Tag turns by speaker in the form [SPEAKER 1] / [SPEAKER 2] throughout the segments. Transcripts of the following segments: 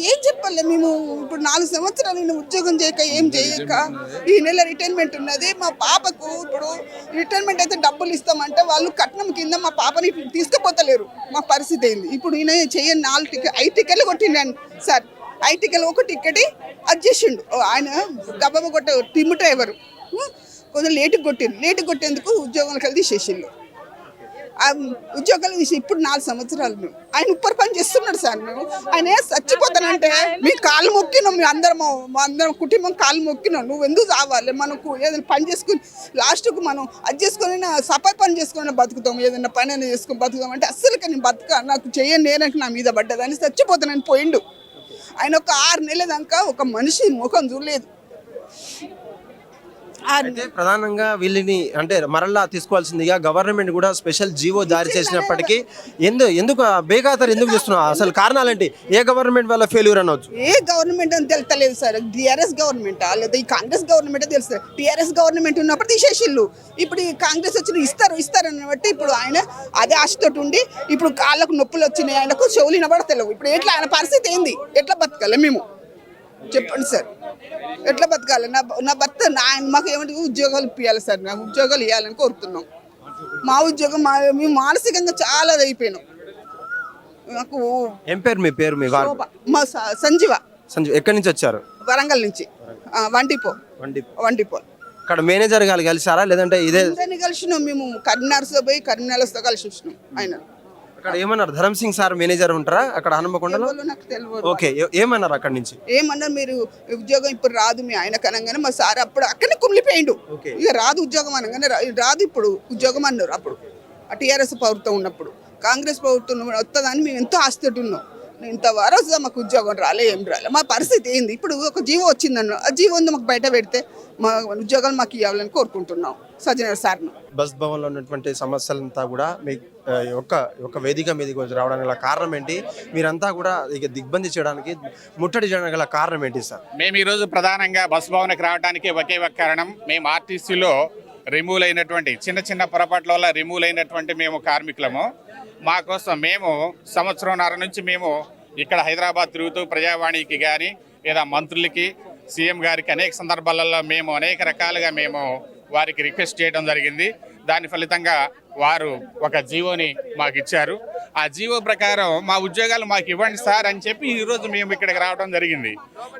[SPEAKER 1] ఏం చెప్పాలి మేము ఇప్పుడు 4 సంవత్సరాలు నేను ఉద్యోగం చేయక ఏం చేయక ఈ నెల రిటైర్మెంట్ ఉన్నది. మా పాపకు ఇప్పుడు రిటైర్మెంట్ అయితే డబ్బులు ఇస్తామంటే వాళ్ళు కట్నం కింద మా పాపని తీసుకుపోతలేరు. మా పరిస్థితి అయింది. ఇప్పుడు ఈయన చేయని 4 టికెట్ 5 టికెట్లు కొట్టిండండి సార్. 5 టికెట్లు ఒక టికెట్ అది చేసిండు. ఆయన డబ్బమ్మ కొట్ట టిమ్ డ్రైవరు కొంచెం లేటుగా కొట్టిండు. లేటుగా కొట్టేందుకు ఉద్యోగాలకు వెళ్ళి తీసేసిండు. ఉద్యోగాలు తీసి ఇప్పుడు 4 సంవత్సరాలు మేము ఆయన ఉప్పర్ పని చేస్తున్నాడు సార్. మేము ఆయన చచ్చిపోతానంటే మీ కాళ్ళు మొక్కినాం. మీ అందరం కుటుంబం కాళ్ళు మొక్కినాం. నువ్వు ఎందుకు రావాలి, మనకు ఏదైనా పని చేసుకుని లాస్ట్కు మనం అది చేసుకొని సఫాయి పని చేసుకొని బతుకుతాం, ఏదైనా పని అయినా చేసుకొని బతుకుతాం అంటే అస్సలు నేను బతుక నాకు చేయని నేనకి నా మీద పడ్డదని చచ్చిపోతానని పోయిండు. ఆయన ఒక 6 నెలల దాకా ఒక మనిషి ముఖం చూడలేదు.
[SPEAKER 2] అయితే ప్రధానంగా వీళ్ళని అంటే మరలా తీసుకోవాల్సిందిగా గవర్నమెంట్ కూడా స్పెషల్ జీవో జారీ చేసినప్పటికీ ఎందుకు బేఖాతరు ఎందుకు చేస్తున్నా? అసలు కారణాలేంటి? ఏ గవర్నమెంట్ వల్ల ఫెయిల్యూర్ అనవచ్చు?
[SPEAKER 1] ఏ గవర్నమెంట్ అని తెలుస్తలేదు సార్. టీఆర్ఎస్ గవర్నమెంటా లేదా ఈ కాంగ్రెస్ గవర్నమెంటే తెలుస్తుంది. టీఆర్ఎస్ గవర్నమెంట్ ఉన్నప్పుడు తీసేసిళ్ళు. ఇప్పుడు ఈ కాంగ్రెస్ వచ్చి ఇస్తారని బట్టి ఇప్పుడు ఆయన అదే ఆశతో ఉండి ఇప్పుడు కాళ్ళకు నొప్పులు వచ్చినాయి, ఆయనకు చెవులు వినబడతలేవు. ఇప్పుడు ఎట్లా ఆయన పరిస్థితి ఏంది? ఎట్లా బతకాలి మేము చెప్పండి సార్? ఎట్లా బతకాలి? నా భర్త మాకు ఏమంటే ఉద్యోగాలు ఇప్పించాలి సార్. నాకు ఉద్యోగాలు ఇవ్వాలని కోరుతున్నాం. మా ఉద్యోగం మేము మానసికంగా చాలా అయిపోయినాం. నాకు
[SPEAKER 2] ఏం పేరు మీ పేరు? మీ
[SPEAKER 1] మా సంజీవ.
[SPEAKER 2] ఎక్కడి నుంచి వచ్చారు?
[SPEAKER 1] వరంగల్ నుంచి. వండిపో.
[SPEAKER 2] ఇక్కడ మేనేజర్ గారు కలిసారా లేదంటే ఇదే
[SPEAKER 1] కలిసినాం మేము? కరీంనగర్తో పోయి కరీంనగర్తో కలిసి వచ్చినాం. ఆయన
[SPEAKER 2] అక్కడ ఏమన్నారు? ధరమ్ సింగ్ సార్ మేనేజర్ ఉంటారా అక్కడ హనుమకొండలో?
[SPEAKER 1] నాకు తెలియదు.
[SPEAKER 2] ఓకే, ఏమన్నారు అక్కడి నుంచి?
[SPEAKER 1] ఏమన్నారు, మీరు ఉద్యోగం ఇప్పుడు రాదు మీ ఆయన కనగానే మా సార్ అప్పుడు అక్కడనే కుమిలిపోయిండు. ఇక రాదు ఉద్యోగం అనగానే రాదు ఇప్పుడు ఉద్యోగం అన్నారు. అప్పుడు ఆ టీఆర్ఎస్ ప్రభుత్వం ఉన్నప్పుడు కాంగ్రెస్ ప్రభుత్వం వస్తుందని మేము ఎంతో ఆశతోటి ఉన్నాం. ఇంతవరకు మాకు ఉద్యోగం రాలే, ఏం రాలే. మా పరిస్థితి ఏంది? ఇప్పుడు ఒక జీవో వచ్చిందన్న ఆ జీవో మాకు బయట పెడితే మా ఉద్యోగాలు మాకు ఇవ్వాలని కోరుకుంటున్నాం సజ్జనర్ సార్ను.
[SPEAKER 2] బస్ భవన్లో ఉన్నటువంటి సమస్యలంతా కూడా మీ ఒక వేదిక మీదకి రావడానికి గల కారణం ఏంటి? మీరంతా కూడా ఇక దిగ్బంధి చేయడానికి ముట్టడి చేయడానికి గల కారణం ఏంటి సార్?
[SPEAKER 3] మేము ఈరోజు ప్రధానంగా బస్ భవన్కి రావడానికి ఒకే ఒక కారణం, మేము ఆర్టీసీలో రిమూవ్ అయినటువంటి చిన్న పొరపాట్ల వల్ల రిమూవ్ అయినటువంటి మేము కార్మికులము. మా కోసం మేము సంవత్సరంన్నర నుంచి మేము ఇక్కడ హైదరాబాద్ తిరుగుతూ ప్రజావాణికి కానీ లేదా మంత్రులకి సీఎం గారికి అనేక సందర్భాలలో మేము అనేక రకాలుగా మేము వారికి రిక్వెస్ట్ చేయడం జరిగింది. దాని ఫలితంగా వారు ఒక జీవోని మాకు ఇచ్చారు. ఆ జీవో ప్రకారం మా ఉద్యోగాలు మాకు ఇవ్వండి సార్ అని చెప్పి ఈరోజు మేము ఇక్కడికి రావడం జరిగింది.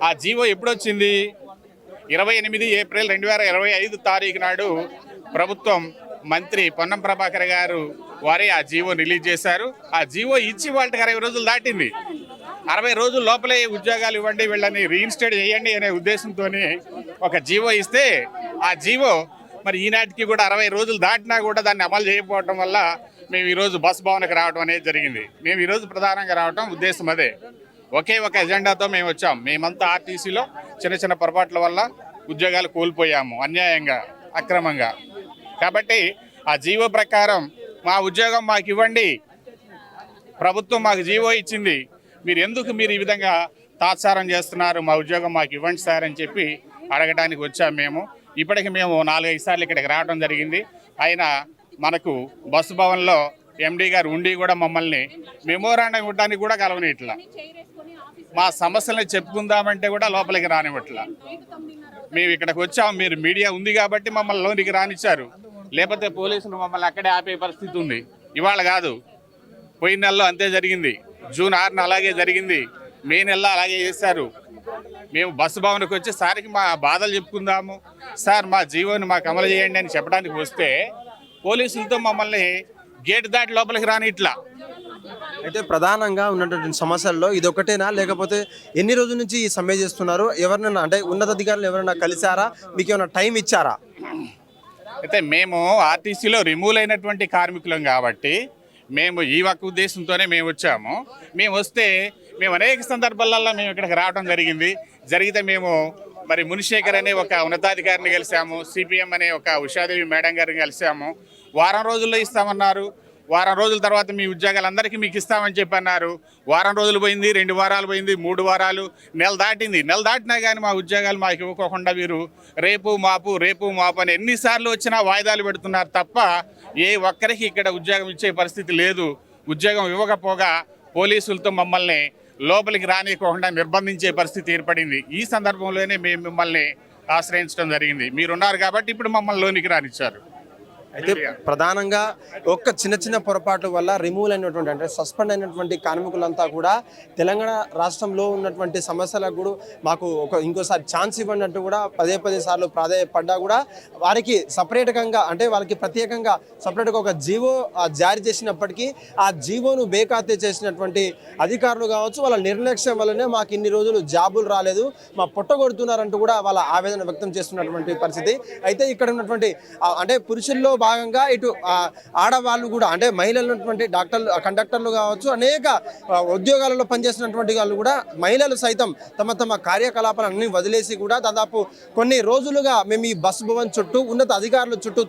[SPEAKER 3] ఆ జీవో ఎప్పుడొచ్చింది? 28 ఏప్రిల్ 2025 తారీఖు నాడు ప్రభుత్వం మంత్రి పొన్నం ప్రభాకర్ గారు వారే ఆ జీవో రిలీజ్ చేశారు. ఆ జీవో ఇచ్చి వాళ్ళకి 60 రోజులు దాటింది. 60 రోజుల లోపలే ఉద్యోగాలు ఇవ్వండి, వీళ్ళని రీఇన్స్టేట్ చేయండి అనే ఉద్దేశంతో ఒక జీవో ఇస్తే ఆ జీవో మరి ఈనాటికి కూడా 60 రోజులు దాటినా కూడా దాన్ని అమలు చేయకపోవడం వల్ల మేము ఈరోజు బస్ భవన్కి రావడం అనేది జరిగింది. మేము ఈరోజు ప్రధానంగా రావడం ఉద్దేశం అదే. ఒకే ఒక ఎజెండాతో మేము వచ్చాం. మేమంతా ఆర్టీసీలో చిన్న పొరపాట్ల వల్ల ఉద్యోగాలు కోల్పోయాము అన్యాయంగా, అక్రమంగా. కాబట్టి ఆ జీవో ప్రకారం మా ఉద్యోగం మాకు ఇవ్వండి, ప్రభుత్వం మాకు జీవో ఇచ్చింది, మీరు ఈ విధంగా తాత్సారం చేస్తున్నారు, మా ఉద్యోగం మాకు ఇవ్వండి సార్ అని చెప్పి అడగడానికి వచ్చాము మేము. ఇప్పటికి మేము 4-5 సార్లు ఇక్కడికి రావడం జరిగింది. అయినా మనకు బస్సు భవన్లో ఎండీ గారు ఉండి కూడా మమ్మల్ని మెమోరాండం ఇవ్వడానికి కూడా కలవనిట్లా, మా సమస్యలను చెప్పుకుందామంటే కూడా లోపలికి రానివ్వట్లా. మేము ఇక్కడికి వచ్చాము, మీరు మీడియా ఉంది కాబట్టి మమ్మల్ని లోనికి రానిచ్చారు, లేకపోతే పోలీసులు మమ్మల్ని అక్కడే ఆపే పరిస్థితి ఉంది. ఇవాళ కాదు, పోయిన నెలలో అంతే జరిగింది, జూన్ 6న అలాగే జరిగింది, మే నెలలో అలాగే చేశారు. మేము బస్సు భవన్కి వచ్చి సార్కి మా బాధలు చెప్పుకుందాము, సార్ మా జీవోని మాకు అమలు చేయండి అని చెప్పడానికి వస్తే పోలీసులతో మమ్మల్ని గేట్ దాటి లోపలికి రాని ఇట్లా.
[SPEAKER 2] అయితే ప్రధానంగా ఉన్నటువంటి సమస్యల్లో ఇది ఒకటేనా, లేకపోతే ఎన్ని రోజుల నుంచి ఈ సమ్మె చేస్తున్నారు? ఎవరినైనా అంటే ఉన్నతాధికారులు ఎవరైనా కలిసారా? మీకు ఏమైనా టైం ఇచ్చారా?
[SPEAKER 3] అయితే మేము ఆర్టీసీలో రిమూవ్ అయినటువంటి కార్మికులం కాబట్టి మేము ఈ ఒక్క ఉద్దేశంతోనే మేము వచ్చాము. మేము వస్తే మేము అనేక సందర్భాలలో మేము ఇక్కడికి రావడం జరిగితే మేము మరి మునిశేఖర్ అనే ఒక ఉన్నతాధికారిని కలిసాము, సిపిఎం అనే ఒక ఉషాదేవి మేడం గారిని కలిసాము. వారం రోజుల్లో ఇస్తామన్నారు. వారం రోజుల తర్వాత మీ ఉద్యోగాలందరికీ మీకు ఇస్తామని చెప్పి అన్నారు. వారం రోజులు పోయింది, 2 వారాలు పోయింది, 3 వారాలు, నెల దాటింది. నెల దాటినా కానీ మా ఉద్యోగాలు మాకు ఇవ్వకోకుండా వీరు రేపు మాపు అని ఎన్నిసార్లు వచ్చినా వాయిదాలు పెడుతున్నారు తప్ప ఏ ఒక్కరికి ఇక్కడ ఉద్యోగం ఇచ్చే పరిస్థితి లేదు. ఉద్యోగం ఇవ్వకపోగా పోలీసులతో మమ్మల్ని లోపలికి రానియకుండా నిర్బంధించే పరిస్థితి ఏర్పడింది. ఈ సందర్భంలోనే మేము మిమ్మల్ని ఆశ్రయించడం జరిగింది. మీరున్నారు కాబట్టి ఇప్పుడు మమ్మల్ని లోనికి రానిచ్చారు.
[SPEAKER 2] అయితే ప్రధానంగా ఒక్క చిన్న చిన్న పొరపాటు వల్ల రిమూవ్ అయినటువంటి అంటే సస్పెండ్ అయినటువంటి కార్మికులంతా కూడా తెలంగాణ రాష్ట్రంలో ఉన్నటువంటి సమస్యలకు కూడా మాకు ఇంకోసారి ఛాన్స్ ఇవ్వనట్టు కూడా పదే సార్లు ప్రాధాన్యపడ్డా కూడా వారికి సపరేట్గా అంటే వాళ్ళకి ప్రత్యేకంగా సపరేట్గా ఒక జీవో జారీ చేసినప్పటికీ ఆ జీవోను బేఖాతీ చేసినటువంటి అధికారులు కావచ్చు, వాళ్ళ నిర్లక్ష్యం వల్లనే మాకు ఇన్ని రోజులు జాబులు రాలేదు, మా పొట్ట కొడుతున్నారంటూ కూడా వాళ్ళ ఆవేదన వ్యక్తం చేస్తున్నటువంటి పరిస్థితి. అయితే ఇక్కడ ఉన్నటువంటి అంటే పురుషుల్లో భాగంగా ఇటు ఆడవాళ్ళు కూడా అంటే మహిళలు ఉన్నటువంటి డాక్టర్లు, కండక్టర్లు కావచ్చు, అనేక ఉద్యోగాలలో పనిచేస్తున్నటువంటి వాళ్ళు కూడా మహిళలు సైతం తమ కార్యకలాపాలన్నీ వదిలేసి కూడా దాదాపు కొన్ని రోజులుగా మేము ఈ బస్ భవన్ చుట్టూ ఉన్నత అధికారుల చుట్టూ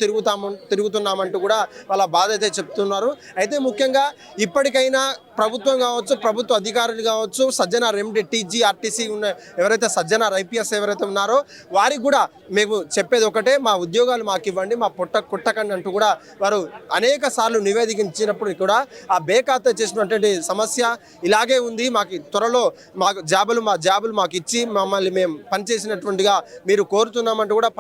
[SPEAKER 2] తిరుగుతున్నామంటూ కూడా వాళ్ళ బాధ అయితే చెప్తున్నారు. అయితే ముఖ్యంగా ఇప్పటికైనా ప్రభుత్వం కావచ్చు, ప్రభుత్వ అధికారులు కావచ్చు, సజ్జనార్ ఎండి టీజీ ఆర్టీసీ ఉన్న ఎవరైతే సజ్జనార్ ఐపీఎస్ ఎవరైతే ఉన్నారో వారికి కూడా మేము చెప్పేది ఒకటే, మా ఉద్యోగాలు మాకు ఇవ్వండి, మా పొట్ట కుట్టకండి అంటూ కూడా వారు అనేక సార్లు నివేదించినప్పుడు కూడా ఆ బేఖాతా చేసినటువంటి సమస్య ఇలాగే ఉంది. మాకు త్వరలో మా జాబులు మాకు ఇచ్చి మమ్మల్ని మేము పనిచేసినటువంటిగా మీరు కోరుతున్నామంటూ కూడా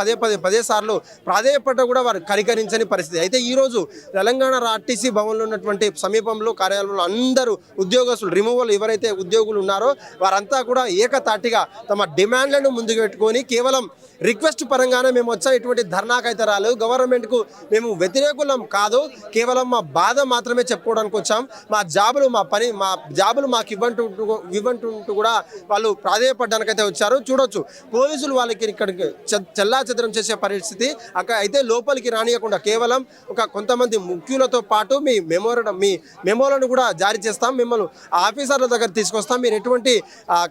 [SPEAKER 2] పదే సార్లు ప్రాధేయపడ్డ కూడా వారు కనికరించని పరిస్థితి. అయితే ఈరోజు తెలంగాణ ఆర్టీసీ భవన్లో ఉన్నటువంటి సమీపంలో కార్యాలయంలో అందరూ ఉద్యోగస్తులు రిమూవల్ ఎవరైతే ఉద్యోగులు ఉన్నారో వారంతా కూడా ఏకతాటిగా తమ డిమాండ్లను ముందుకు పెట్టుకొని కేవలం రిక్వెస్ట్ పరంగానే మేము వచ్చా ఇటువంటి ధర్నాకైతే రాలేదు, గవర్నమెంట్కు మేము వ్యతిరేకులం కాదు, కేవలం మా బాధ మాత్రమే చెప్పుకోవడానికి వచ్చాం, మా జాబులు మాకు ఇవ్వంటుంటూ కూడా వాళ్ళు ప్రాధేయపడడానికైతే వచ్చారు. చూడొచ్చు పోలీసులు వాళ్ళకి ఇక్కడికి చెల్లాచెదరం చేసే పరిస్థితి. అయితే లోపలికి రానియకుండా కేవలం కొంతమంది ముఖ్యులతో పాటు మీ మెమోలను కూడా జారీ చేస్తాం, మిమ్మల్ని ఆఫీసర్ల దగ్గర తీసుకొస్తాం, మీరు ఎటువంటి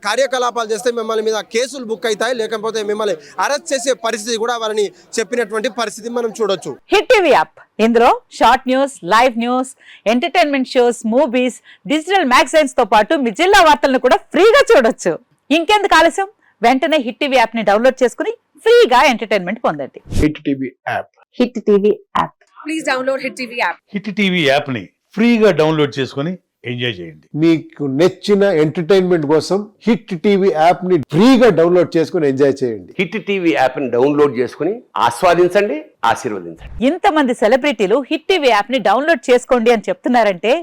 [SPEAKER 2] కార్యకలాపాలు చేస్తే మిమ్మల్ని మీద కేసులు బుక్ అవుతాయి, లేకపోతే మిమ్మల్ని అరెస్ట్ చేసే పరిస్థితి కూడా వారిని చెప్పినటువంటి పరిస్థితి మనం చూడొచ్చు.
[SPEAKER 4] హిట్ టీవీ యాప్ ఇందులో short news, live news, entertainment shows, movies, digital magazines తో పాటు మీ జిల్లా వార్తలను కూడా ఫ్రీగా చూడొచ్చు. ఇంకెందుకు ఆలస్యం, వెంటనే హిట్ టీవీ యాప్ ని డౌన్లోడ్ చేసుకుని ఫ్రీగా ఎంటర్టైన్మెంట్ పొందండి.
[SPEAKER 5] Hit TV app.
[SPEAKER 4] Hit TV app.
[SPEAKER 6] Please download hit TV app.
[SPEAKER 7] Hit TV app ని ఫ్రీగా డౌన్లోడ్ చేసుకొని ఎంజాయ్ చేయండి.
[SPEAKER 5] మీకు నచ్చిన ఎంటర్టైన్మెంట్ కోసం హిట్ టీవీ యాప్ ని ఫ్రీగా డౌన్లోడ్ చేసుకుని ఎంజాయ్ చేయండి.
[SPEAKER 8] హిట్ టీవీ యాప్ ని డౌన్లోడ్ చేసుకుని ఆస్వాదించండి, ఆశీర్వదించండి.
[SPEAKER 4] ఇంతమంది సెలబ్రిటీలు హిట్ టీవీ యాప్ ని డౌన్లోడ్ చేసుకోండి అని చెప్తున్నారంటే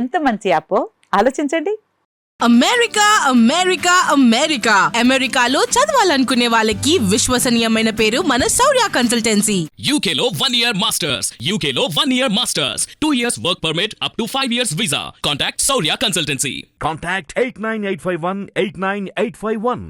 [SPEAKER 4] ఎంత మంచి యాప్ ఆలోచించండి.
[SPEAKER 6] అమెరికాలో చదవాలనుకునే వాళ్ళకి విశ్వసనీయమైన పేరు మన శౌర్య కన్సల్టెన్సీ.
[SPEAKER 9] UK లో 1 year masters, UK లో 1 year masters, 2 years work permit up to 5 years visa. Contact Saurya Consultancy.
[SPEAKER 10] Contact 89851 89851.